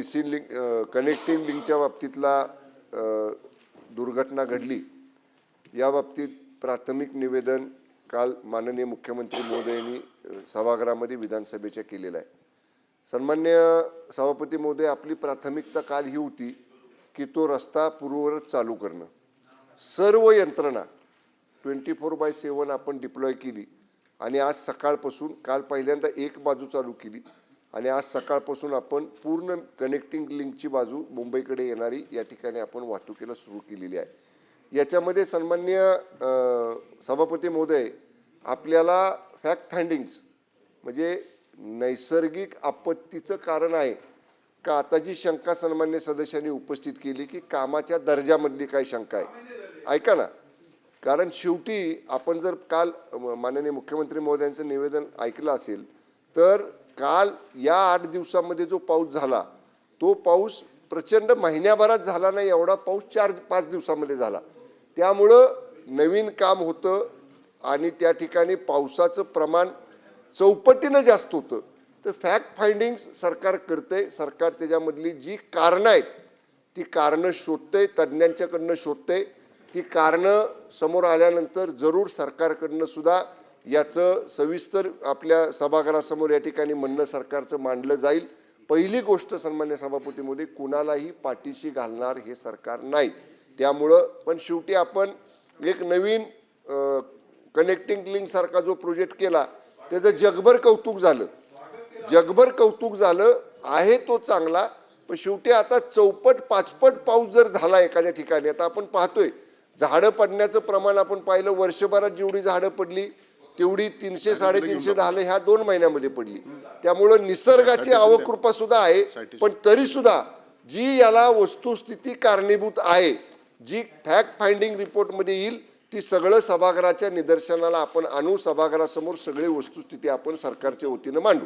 Missing link connecting लिंकच्या बाबतीतला दुर्घटना घडली, या बाबतीत प्राथमिक निवेदन काल माननीय मुख्यमंत्री महोदयांनी सभागृहामध्ये विधानसभेच्या केलेलं आहे। सन्माननीय सभापती महोदय, आपली प्राथमिकता काल ही होती की तो रस्ता पूर्ववत चालू करणं। सर्व यंत्रणा 24/7 आपण डिप्लॉय केली आणि आज सकाळपासून, काल पहिल्यांदा एक बाजू चालू केली आणि आज सकाळपासून आपण पूर्ण कनेक्टिंग लिंकची बाजू मुंबईकडे येणारी या ठिकाणी आपण वाहतुकीला सुरू केलेली आहे। याच्यामध्ये सन्माननीय सभापती महोदय, आपल्याला फॅक्ट फाइंडिंग्स म्हणजे नैसर्गिक आपत्तीचं कारण आहे का, आता जी शंका सन्मान्य सदस्यांनी उपस्थित केली की कामाच्या दर्जामधली काय शंका आहे, ऐका ना। कारण शेवटी आपण जर काल माननीय मुख्यमंत्री महोदयांचं निवेदन ऐकलं असेल तर काल या 8 दिवसामध्ये जो पाऊस झाला तो पाऊस प्रचंड महिन्याभरात झाला नाही, एवढा पाऊस 4-5 दिवसामध्ये झाला। त्यामुळं नवीन काम होतं आणि त्या ठिकाणी पावसाचं प्रमाण चौपटीनं जास्त होतं। तर फॅक्ट फाइंडिंग सरकार करते, सरकार त्याच्यामधली जी कारणं आहेत ती कारणं शोधते, तज्ज्ञांच्याकडनं शोधते। ती कारणं समोर आल्यानंतर जरूर सरकारकडनं सुद्धा याचं सविस्तर आपल्या सभागृहासमोर या ठिकाणी म्हणणं सरकारचं मांडलं जाईल। पहिली गोष्ट सन्मान्य सभापती महोदय, कुणालाही पाठीशी घालणार हे सरकार नाही। त्यामुळं पण शेवटी आपण एक नवीन कनेक्टिंग लिंक सारखा जो प्रोजेक्ट केला त्याचं जगभर कौतुक झालं, जगभर कौतुक झालं आहे, तो चांगला। पण शेवटी आता चौपट 5पट पाऊस जर झाला एखाद्या ठिकाणी, आता आपण पाहतोय झाडं पडण्याचं प्रमाण आपण पाहिलं, वर्षभरात जेवढी झाडं पडली तेवढी 300-350 झालं ह्या 2 महिन्यामध्ये पडली। त्यामुळं निसर्गाची अवकृपा सुद्धा आहे, पण तरी सुद्धा जी याला वस्तुस्थिती कारणीभूत आहे, जी फॅक्ट फाइंडिंग रिपोर्टमध्ये येईल ती सगळं सभागृहाच्या निदर्शनाला आपण आणू, सभागृहासमोर सगळी वस्तुस्थिती आपण सरकारच्या वतीनं मांडू।